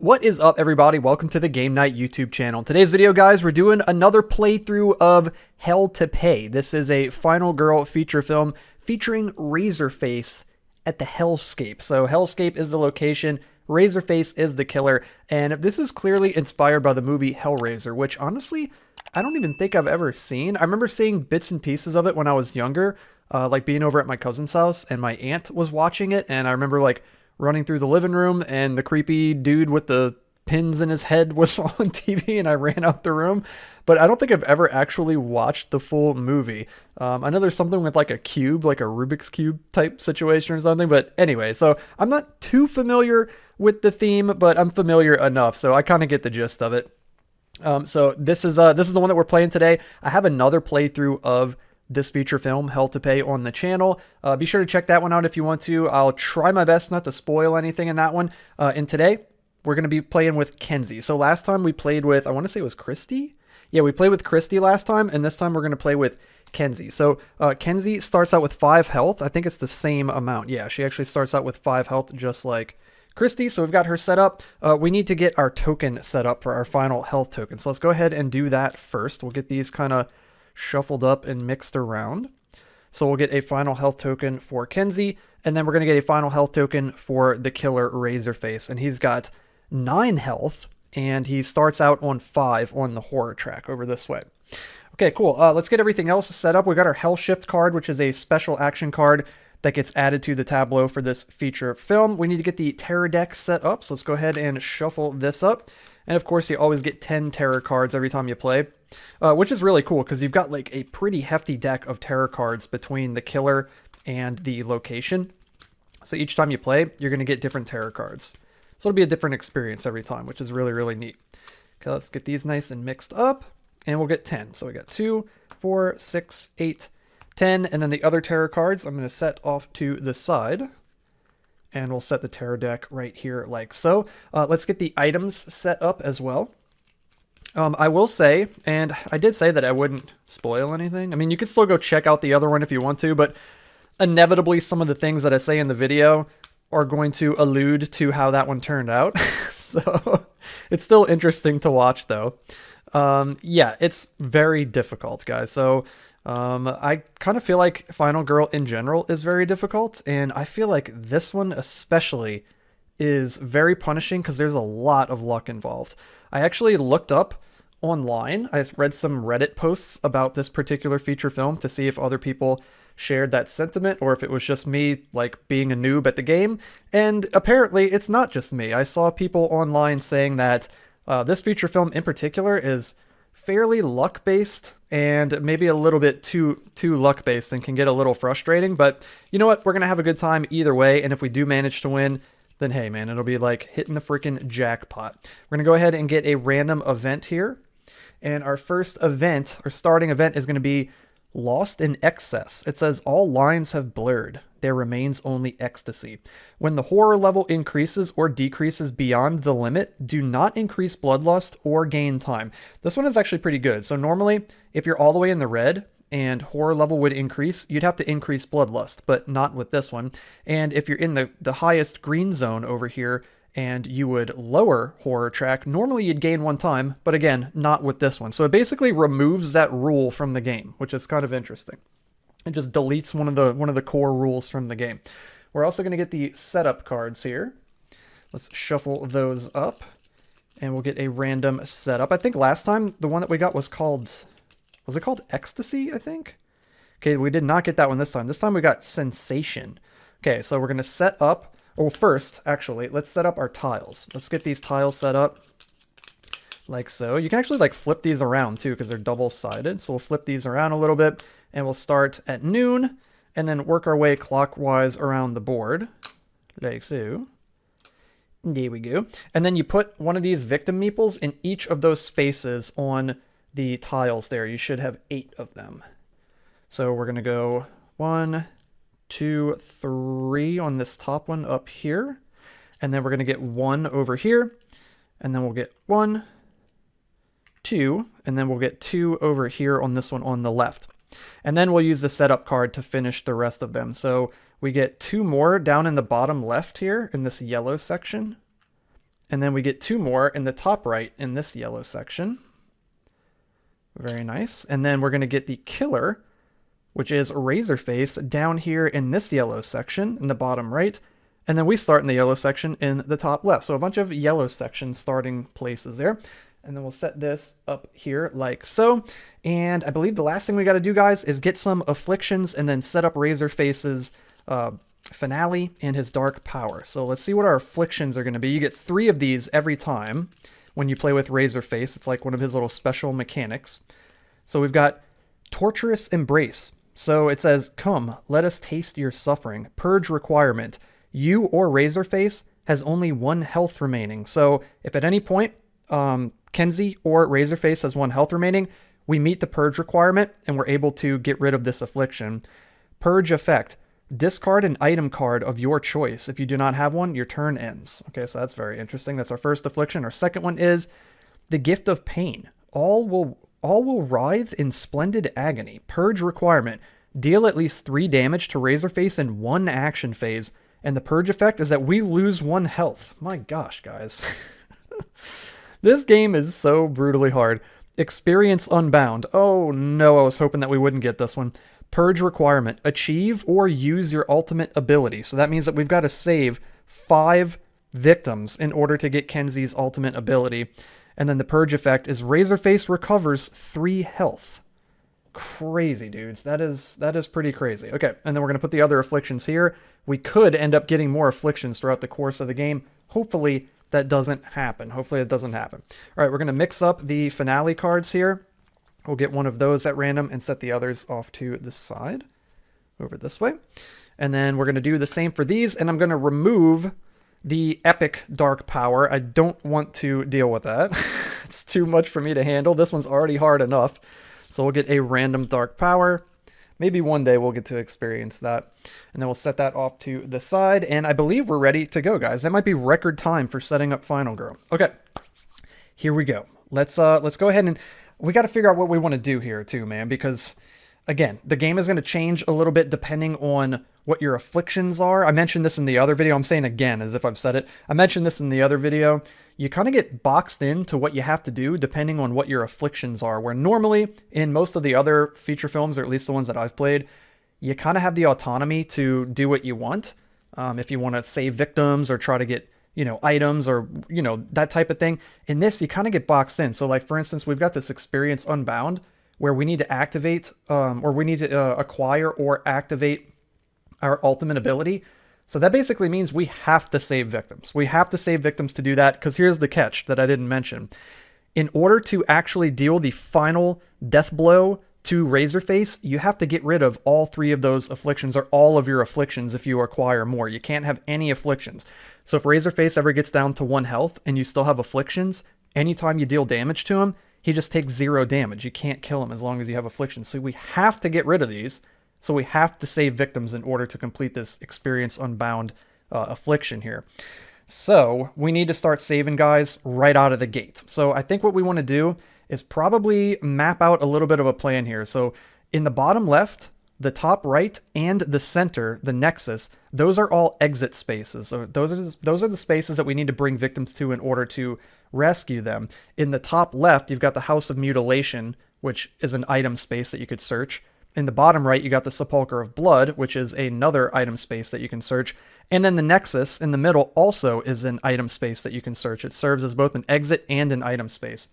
What is up, everybody? Welcome to the Game Night YouTube channel. In today's video, guys, we're doing another playthrough of Hell to Pay. This is a Final Girl feature film featuring Razorface at the Hellscape. So Hellscape is the location, Razorface is the killer, and this is clearly inspired by the movie Hellraiser, which honestly, I don't even think I've ever seen. I remember seeing bits and pieces of it when I was younger, like being over at my cousin's house, and my aunt was watching it, and I remember like running through the living room and the creepy dude with the pins in his head was on TV and I ran out the room. But I don't think I've ever actually watched the full movie. I know there's something with like a cube, like a Rubik's Cube type situation or something. But anyway, so I'm not too familiar with the theme, but I'm familiar enough. So I kind of get the gist of it. So this is the one that we're playing today. I have another playthrough of this feature film, Hell to Pay, on the channel. Be sure to check that one out if you want to. I'll try my best not to spoil anything in that one. And today, we're going to be playing with Kenzie. So last time we played with, I want to say it was Christy? Yeah, we played with Christy last time, and this time we're going to play with Kenzie. So Kenzie starts out with 5 health. I think it's the same amount. Yeah, she actually starts out with 5 health, just like Christy. So we've got her set up. We need to get our token set up for our final health token. So let's go ahead and do that first. We'll get these kind of shuffled up and mixed around. So we'll get a final health token for Kenzie, and then we're going to get a final health token for the killer Razorface. And he's got 9 health, and he starts out on 5 on the horror track over this way. Okay, cool. Let's get everything else set up. We got our Hell Shift card, which is a special action card that gets added to the tableau for this feature film. We need to get the terror deck set up, so let's go ahead and shuffle this up. And of course, you always get 10 terror cards every time you play, which is really cool because you've got like a pretty hefty deck of terror cards between the killer and the location. So each time you play, you're going to get different terror cards. So it'll be a different experience every time, which is really, really neat. Okay, let's get these nice and mixed up, and we'll get 10. So we got 2, 4, 6, 8, 10, and then the other terror cards I'm going to set off to the side. And we'll set the terror deck right here like so. Let's get the items set up as well. I will say, and I did say that I wouldn't spoil anything. I mean, you can still go check out the other one if you want to, but inevitably some of the things that I say in the video are going to allude to how that one turned out. So it's still interesting to watch though. Yeah, it's very difficult, guys. So I kind of feel like Final Girl in general is very difficult, and I feel like this one especially is very punishing because there's a lot of luck involved. I actually looked up online, I read some Reddit posts about this particular feature film to see if other people shared that sentiment or if it was just me like being a noob at the game, and apparently it's not just me. I saw people online saying that this feature film in particular is fairly luck-based and maybe a little bit too luck-based and can get a little frustrating, but you know what? We're going to have a good time either way, and if we do manage to win, then hey man, it'll be like hitting the freaking jackpot. We're going to go ahead and get a random event here, and our first event, our starting event, is going to be Lost in Excess. It says all lines have blurred. There remains only ecstasy. When the horror level increases or decreases beyond the limit, do not increase bloodlust or gain time. This one is actually pretty good. So normally, if you're all the way in the red and horror level would increase, you'd have to increase bloodlust, but not with this one. And if you're in the highest green zone over here and you would lower horror track, normally you'd gain 1 time, but again, not with this one. So it basically removes that rule from the game, which is kind of interesting. It just deletes one of the core rules from the game. We're also going to get the setup cards here. Let's shuffle those up, and we'll get a random setup. I think last time the one that we got was it called Ecstasy, I think? Okay, we did not get that one this time. This time we got Sensation. Okay, so we're going to set up, well first, actually, let's set up our tiles. Let's get these tiles set up like so. You can actually like flip these around too because they're double-sided. So we'll flip these around a little bit, and we'll start at noon and then work our way clockwise around the board like so. There we go. And then you put one of these victim meeples in each of those spaces on the tiles there. You should have 8 of them. So we're going to go 1, 2, 3 on this top one up here. And then we're going to get 1 over here. And then we'll get 1, 2, and then we'll get 2 over here on this one on the left. And then we'll use the setup card to finish the rest of them. So we get 2 more down in the bottom left here in this yellow section. And then we get 2 more in the top right in this yellow section. Very nice. And then we're going to get the killer, which is Razorface, down here in this yellow section in the bottom right. And then we start in the yellow section in the top left. So a bunch of yellow section starting places there. And then we'll set this up here like so. And I believe the last thing we got to do, guys, is get some afflictions and then set up Razorface's finale and his dark power. So let's see what our afflictions are going to be. You get 3 of these every time when you play with Razorface. It's like one of his little special mechanics. So we've got Torturous Embrace. So it says, come, let us taste your suffering. Purge requirement. You or Razorface has only 1 health remaining. So if at any point Kenzie or Razorface has 1 health remaining, we meet the purge requirement and we're able to get rid of this affliction. Purge effect. Discard an item card of your choice. If you do not have one, your turn ends. Okay, so that's very interesting. That's our first affliction. Our second one is the Gift of Pain. All will writhe in splendid agony. Purge requirement. Deal at least 3 damage to Razorface in 1 action phase. And the purge effect is that we lose 1 health. My gosh, guys. This game is so brutally hard. Experience Unbound. Oh no, I was hoping that we wouldn't get this one. Purge requirement. Achieve or use your ultimate ability. So that means that we've got to save 5 victims in order to get Kenzie's ultimate ability. And then the purge effect is Razorface recovers 3 health. Crazy, dudes. That is pretty crazy. Okay, and then we're going to put the other afflictions here. We could end up getting more afflictions throughout the course of the game. Hopefully that doesn't happen. Hopefully it doesn't happen. All right, we're going to mix up the finale cards here. We'll get one of those at random and set the others off to the side over this way. And then we're going to do the same for these, and I'm going to remove the epic dark power. I don't want to deal with that. It's too much for me to handle. This one's already hard enough. So we'll get a random dark power. Maybe one day we'll get to experience that. And then we'll set that off to the side. And I believe we're ready to go, guys. That might be record time for setting up Final Girl. Okay, here we go. Let's go ahead and we got to figure out what we want to do here too, man, because again, the game is going to change a little bit depending on what your afflictions are. I mentioned this in the other video. I'm saying again as if I've said it. I mentioned this in the other video. You kind of get boxed into what you have to do depending on what your afflictions are, where normally in most of the other feature films, or at least the ones that I've played, you kind of have the autonomy to do what you want. If you want to save victims or try to get, items or, that type of thing. In this, you kind of get boxed in. So like, for instance, we've got this Experience Unbound where we need to activate, or we need to acquire or activate our ultimate ability. So that basically means we have to save victims. We have to save victims to do that, because here's the catch that I didn't mention. In order to actually deal the final death blow to Razorface, you have to get rid of all 3 of those afflictions, or all of your afflictions if you acquire more. You can't have any afflictions. So if Razorface ever gets down to 1 health and you still have afflictions, anytime you deal damage to him, he just takes 0 damage. You can't kill him as long as you have afflictions. So we have to get rid of these. So we have to save victims in order to complete this Experience Unbound affliction here. So we need to start saving, guys, right out of the gate. So I think what we want to do is probably map out a little bit of a plan here. So in the bottom left, the top right, and the center, the nexus, those are all exit spaces. So those are the spaces that we need to bring victims to in order to rescue them. In the top left, you've got the House of Mutilation, which is an item space that you could search. In the bottom right, you got the Sepulchre of Blood, which is another item space that you can search. And then the Nexus in the middle also is an item space that you can search. It serves as both an exit and an item space.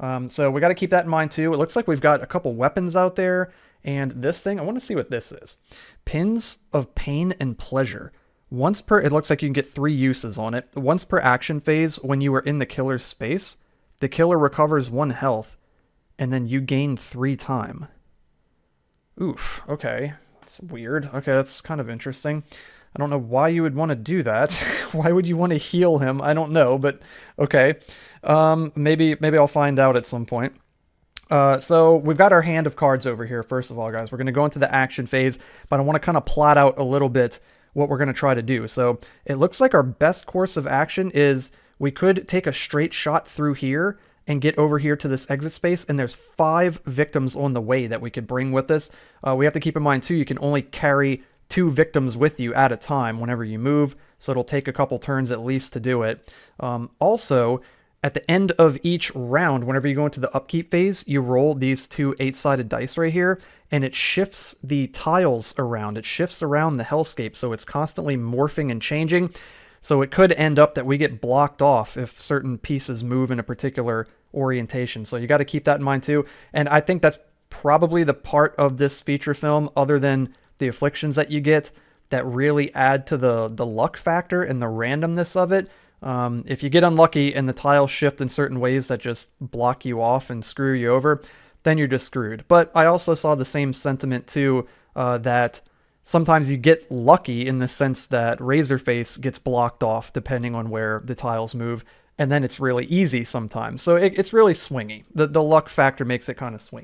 So we got to keep that in mind too. It looks like we've got a couple weapons out there. And this thing, I want to see what this is. Pins of Pain and Pleasure. It looks like you can get 3 uses on it. Once per action phase, when you are in the killer's space, the killer recovers 1 health, and then you gain 3 time. Oof, okay. That's weird. Okay, that's kind of interesting. I don't know why you would want to do that. Why would you want to heal him? I don't know, but okay. Maybe I'll find out at some point. So we've got our hand of cards over here. First of all, guys, we're going to go into the action phase, but I want to kind of plot out a little bit what we're going to try to do. So it looks like our best course of action is we could take a straight shot through here and get over here to this exit space, and there's 5 victims on the way that we could bring with us. We have to keep in mind too, you can only carry 2 victims with you at a time whenever you move, so it'll take a couple turns at least to do it. Also, at the end of each round, whenever you go into the upkeep phase, you roll these 2 8-sided dice right here, and it shifts the tiles around. It shifts around the hellscape, so it's constantly morphing and changing. So it could end up that we get blocked off if certain pieces move in a particular orientation. So you got to keep that in mind too. And I think that's probably the part of this feature film, other than the afflictions that you get, that really add to the luck factor and the randomness of it. If you get unlucky and the tiles shift in certain ways that just block you off and screw you over, then you're just screwed. But I also saw the same sentiment too, that sometimes you get lucky in the sense that Razorface gets blocked off depending on where the tiles move, and then it's really easy sometimes. So it's really swingy. The luck factor makes it kind of swingy.